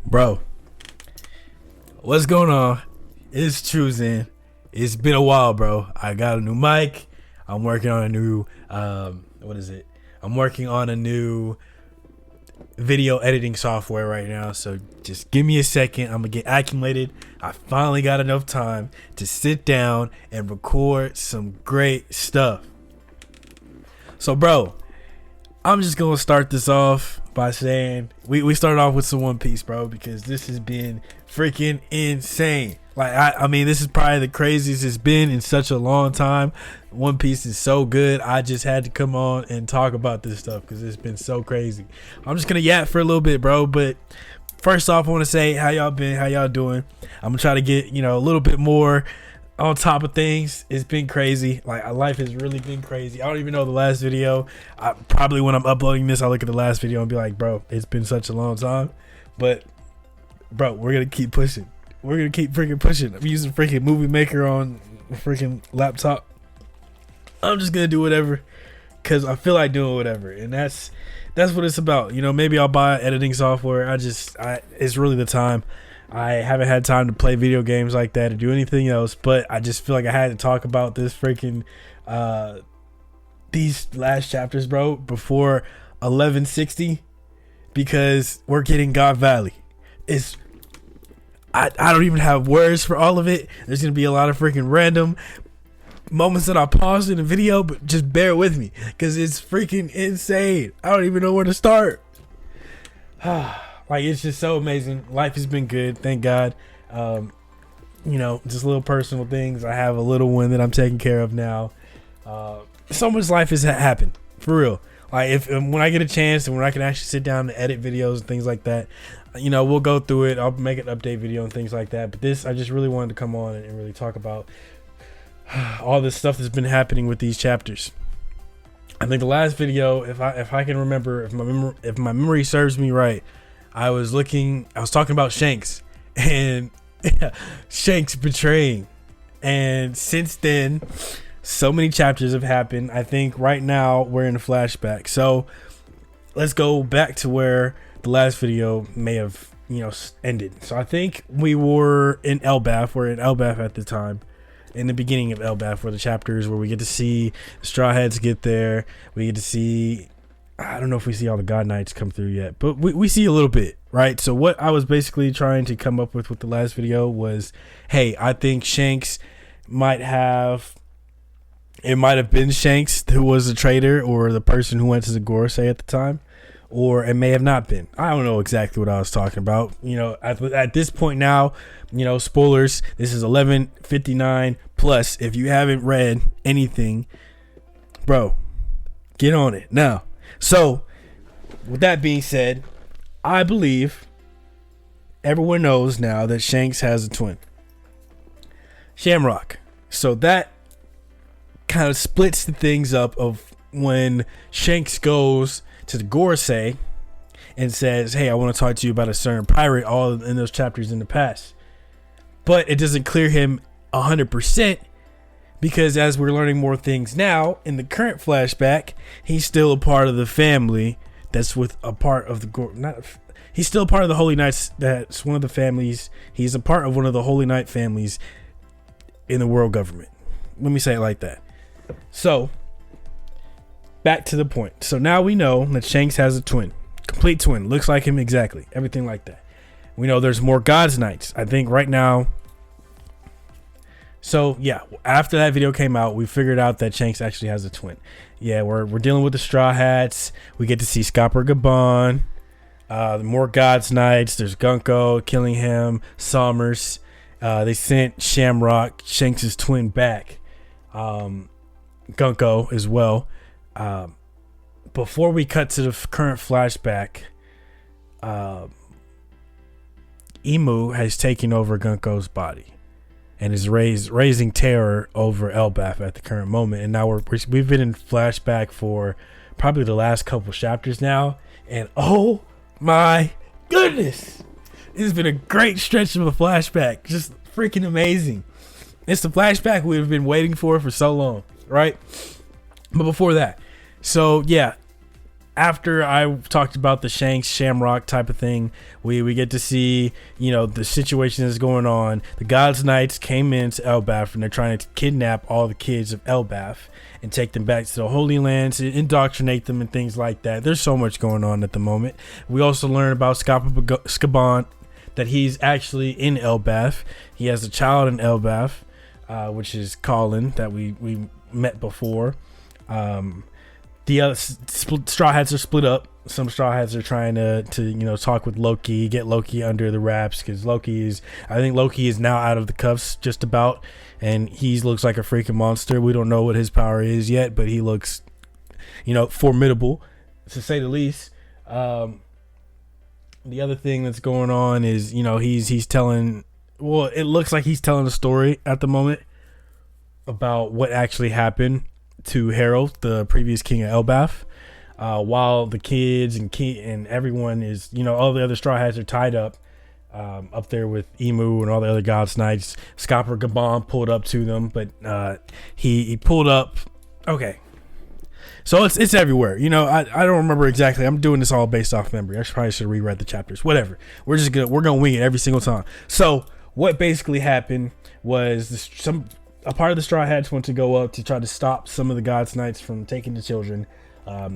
Bro, what's going on? It's Truzen. It's been a while, bro. I got a new mic. I'm working on a new I'm working on a new video editing software right now. So just give me a second. I'm gonna get acclimated. I finally got enough time to sit down and record some great stuff. So, bro, I'm just gonna start this off by saying we started off with some One Piece, bro, because this has been freaking insane. Like, I mean, this is probably the craziest it's been in such a long time. One Piece is so good. I just had to come on and talk about this stuff because it's been so crazy. I'm just gonna yap for a little bit, bro. But first off, I want to say how y'all been, how y'all doing. I'm gonna try to get a little bit more on top of things. It's been crazy. Like, life has really been crazy. I don't even know the last video. Probably when I'm uploading this, I'll look at the last video and be like, bro, it's been such a long time. But bro, we're gonna keep pushing. We're gonna keep freaking pushing. I'm using freaking Movie Maker on a freaking laptop. I'm just gonna do whatever because I feel like doing whatever, and that's what it's about. Maybe I'll buy editing software. It's really the time. I haven't had time to play video games like that or do anything else, but I just feel like I had to talk about this freaking these last chapters, bro, before 1160, because we're getting God Valley. I don't even have words for all of it. There's going to be a lot of freaking random moments that I paused in the video, but just bear with me because it's freaking insane. I don't even know where to start. Like, it's just so amazing. Life has been good. Thank God. Just little personal things. I have a little one that I'm taking care of now. So much life has happened, for real. Like, when I get a chance and when I can actually sit down and edit videos and things like that, we'll go through it. I'll make an update video and things like that. But this, I just really wanted to come on and really talk about all this stuff that's been happening with these chapters. I think the last video, if I can remember, if my memory serves me right, I was talking about Shanks and Shanks betraying. And since then, so many chapters have happened. I think right now we're in a flashback. So let's go back to where the last video may have, ended. So I think we were in Elbaf. We're in Elbaf at the time. In the beginning of Elbaf, where the chapters where we get to see the Straw Hats get there. We get to see, I don't know if we see all the God Knights come through yet, but we see a little bit, right? So what I was basically trying to come up with the last video was, hey, I think Shanks might have been Shanks who was the traitor or the person who went to the Gorosei at the time, or it may have not been. I don't know exactly what I was talking about. At this point now, spoilers, this is 11:59 plus. If you haven't read anything, bro, get on it now. So with that being said, I believe everyone knows now that Shanks has a twin, Shamrock. So that kind of splits the things up of when Shanks goes to the Gorosei and says, hey, I want to talk to you about a certain pirate, all in those chapters in the past. But it doesn't clear him 100%, because as we're learning more things now in the current flashback, he's still a part of the family that's with a part of the he's still a part of the Holy Knights. That's one of the families. He's a part of one of the Holy Knight families in the world government. Let me say it like that. So back to the point. So now we know that Shanks has a twin, complete twin, looks like him exactly, everything like that. We know there's more God's Knights, I think, right now. So yeah, after that video came out, we figured out that Shanks actually has a twin. Yeah, we're dealing with the Straw Hats. We get to see Scopper Gabon, more God's Knights. There's Gunko, Killingham, Somers. They sent Shamrock, Shanks' twin, back. Gunko as well. Before we cut to the current flashback, Emu has taken over Gunko's body and is raising terror over Elbaf at the current moment. And now we've been in flashback for probably the last couple chapters now, and oh my goodness, it's been a great stretch of a flashback, just freaking amazing. It's the flashback we've been waiting for so long, right? But before that, so yeah, after I talked about the Shanks Shamrock type of thing, we get to see, you know, the situation that's going on. The Gods Knights came into Elbaf and they're trying to kidnap all the kids of Elbaf and take them back to the Holy Land to indoctrinate them and things like that. There's so much going on at the moment. We also learn about Skaban, that he's actually in Elbaf. He has a child in Elbaf, which is Colin, that we met before. The other Straw Hats are split up. Some Straw Hats are trying to you know, talk with Loki, get Loki under the wraps, because I think Loki is now out of the cuffs just about, and he looks like a freaking monster. We don't know what his power is yet, but he looks, you know, formidable, to say the least. The other thing that's going on is, you know, he's telling, well, it looks like he's telling a story at the moment about what actually happened to Harold, the previous king of Elbaf, while the kids and everyone is, you know, all the other Straw Hats are tied up there with Emu and all the other Gods Knights. Scopper Gabon pulled up to them, but he pulled up. Okay, so it's everywhere. You know, I don't remember exactly. I'm doing this all based off memory. I probably should have reread the chapters. Whatever. We're gonna wing it every single time. So what basically happened was a part of the Straw Hats went to go up to try to stop some of the Gods Knights from taking the children.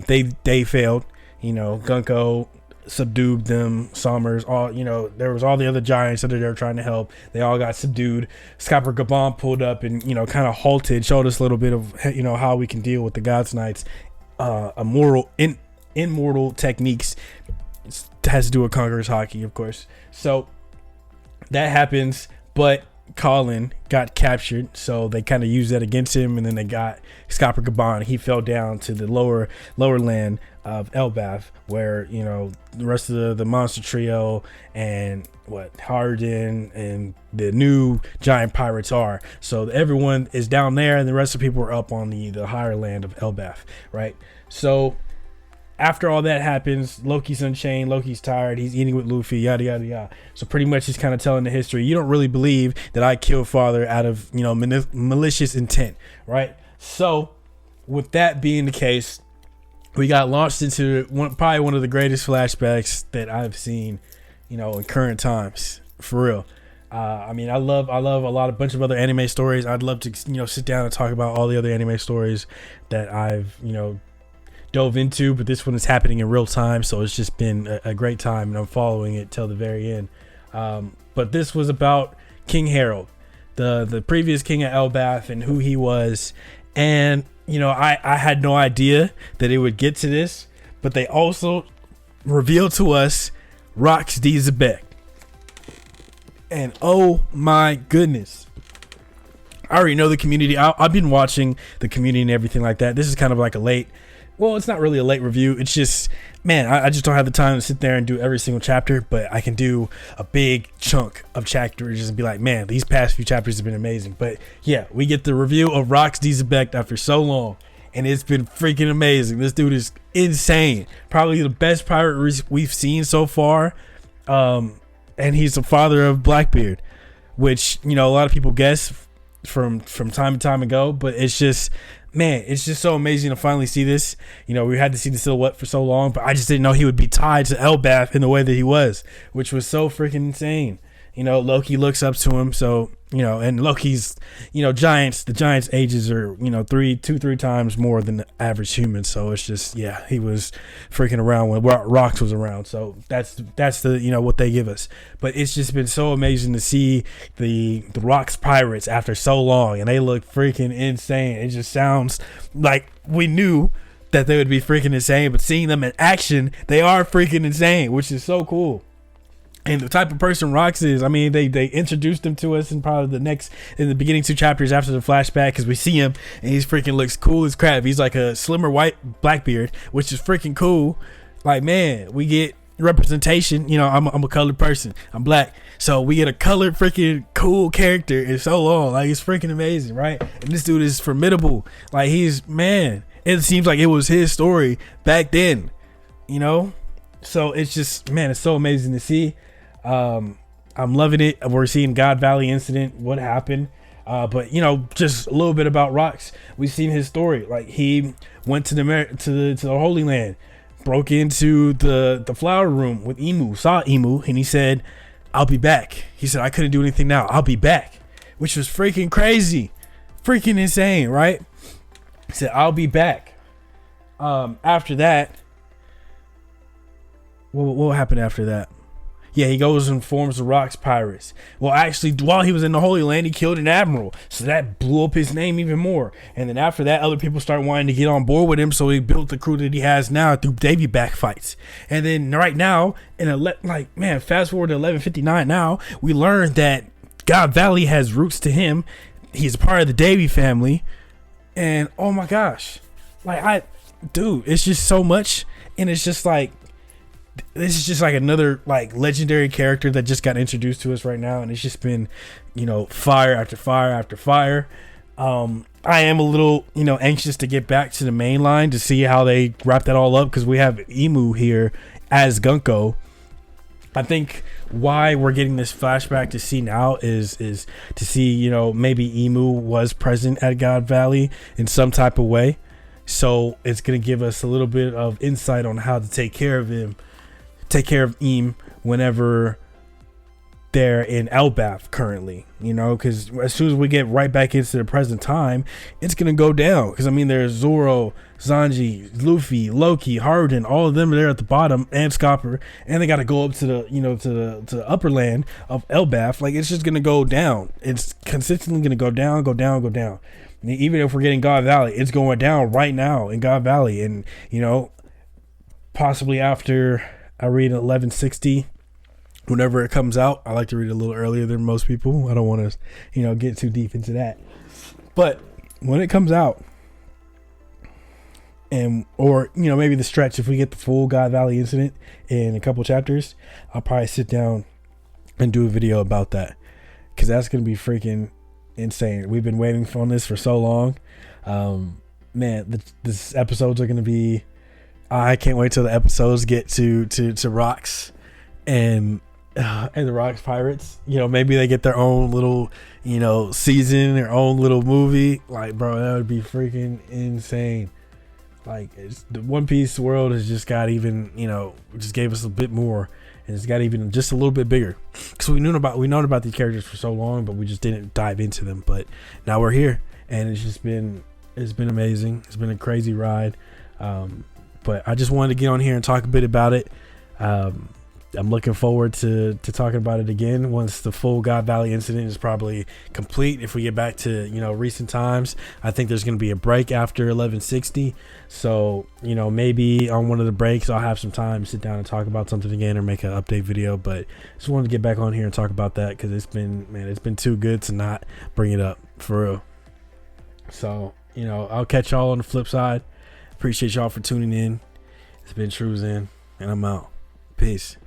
They failed. You know, Gunko subdued them. Somers, all, you know, there was all the other giants that they were trying to help. They all got subdued. Scopper Gabon pulled up and, you know, kind of halted, showed us a little bit of, you know, how we can deal with the Gods Knights. Immortal techniques. It has to do with Conqueror's Haki, of course. So that happens, but Colin got captured, so they kind of used that against him, and then they got Scopper Gabon. He fell down to the lower land of Elbaf, where, you know, the rest of the monster trio and Harden and the new giant pirates are. So everyone is down there, and the rest of the people are up on the higher land of Elbaf, right? So after all that happens, Loki's unchained, Loki's tired, he's eating with Luffy, yada yada yada. So pretty much he's kind of telling the history. You don't really believe that I killed father out of, you know, malicious intent, right? So with that being the case, we got launched into probably one of the greatest flashbacks that I've seen, you know, in current times, for real. I mean, I love a bunch of other anime stories. I'd love to, you know, sit down and talk about all the other anime stories that I've, you know, dove into, but this one is happening in real time, so it's just been a great time, and I'm following it till the very end. But this was about King Harold, the previous king of Elbaf, and who he was. And, you know, I had no idea that it would get to this, but they also revealed to us Rox D. Xebec. And oh my goodness, I already know the community. I've been watching the community and everything like that. This is kind of like well, it's not really a late review. It's just, man, I just don't have the time to sit there and do every single chapter, but I can do a big chunk of chapters and be like, man, these past few chapters have been amazing. But yeah, we get the review of Rox D. Xebec after so long, and it's been freaking amazing. This dude is insane. Probably the best pirate we've seen so far. And he's the father of Blackbeard, which, you know, a lot of people guess from time to time ago, but it's just, man, it's just so amazing to finally see this. You know, we had to see the silhouette for so long, but I just didn't know he would be tied to Elbaf in the way that he was, which was so freaking insane. You know, Loki looks up to him, so, you know, and Loki's, you know, the giants' ages are, you know, 3 times more than the average human. So it's just, yeah, he was freaking around when Rox was around. So that's the, you know, what they give us. But it's just been so amazing to see the Rox pirates after so long, and they look freaking insane. It just sounds like we knew that they would be freaking insane, but seeing them in action, they are freaking insane, which is so cool. And the type of person Rox is, I mean, they introduced him to us in probably in the beginning 2 chapters after the flashback, because we see him and he's freaking looks cool as crap. He's like a slimmer white Blackbeard, which is freaking cool. Like, man, we get representation. You know, I'm a colored person. I'm black. So we get a colored freaking cool character in so long. Like, it's freaking amazing, right? And this dude is formidable. Like, man, it seems like it was his story back then, you know? So it's just, man, it's so amazing to see. I'm loving it. We're seeing God Valley incident, what happened. But, you know, just a little bit about Rox. We've seen his story. Like, he went to the Holy Land, broke into the flower room with Emu, saw Emu, and he said, "I'll be back." He said, "I couldn't do anything now. I'll be back," which was freaking crazy, freaking insane, right? He said, "I'll be back." After that, what happened after that? Yeah, he goes and forms the Rocks Pirates. Well, actually, while he was in the Holy Land, he killed an admiral, so that blew up his name even more. And then after that, other people start wanting to get on board with him, so he built the crew that he has now through Davy back fights. And then right now, fast forward to 1159 now, we learned that God Valley has roots to him. He's a part of the Davy family. And oh my gosh, it's just so much. And it's just like, this is just like another like legendary character that just got introduced to us right now, and it's just been, fire after fire after fire. I am a little, anxious to get back to the main line to see how they wrap that all up, because we have Emu here as Gunko. I think why we're getting this flashback to see now is to see, maybe Emu was present at God Valley in some type of way. So it's going to give us a little bit of insight on how to take care of Eem whenever they're in Elbaf currently, because as soon as we get right back into the present time, it's gonna go down. Because there's Zoro, Sanji, Luffy, Loki, Harden, all of them are there at the bottom, and Scopper, and they got to go up to the to the upper land of Elbaf. Like, it's just gonna go down. It's consistently gonna go down, go down, go down. And even if we're getting God Valley, it's going down right now in God Valley, and possibly after I read 1160, whenever it comes out. I like to read a little earlier than most people. I don't want to, get too deep into that. But when it comes out, or maybe the stretch, if we get the full God Valley incident in a couple chapters, I'll probably sit down and do a video about that, because that's gonna be freaking insane. We've been waiting on this for so long. This episodes are gonna be. I can't wait till the episodes get to Rocks and the Rocks Pirates. Maybe they get their own little, season, their own little movie. Like, bro, that would be freaking insane. Like, the One Piece world has just got even, just gave us a bit more, and it's got even just a little bit bigger. Because we known about these characters for so long, but we just didn't dive into them. But now we're here, and it's been amazing. It's been a crazy ride. But I just wanted to get on here and talk a bit about it. I'm looking forward to talking about it again once the full God Valley incident is probably complete. If we get back to, recent times, I think there's going to be a break after 1160. So, maybe on one of the breaks, I'll have some time to sit down and talk about something again or make an update video. But just wanted to get back on here and talk about that, because it's been too good to not bring it up, for real. So, I'll catch y'all on the flip side. Appreciate y'all for tuning in. It's been Truzin, and I'm out. Peace.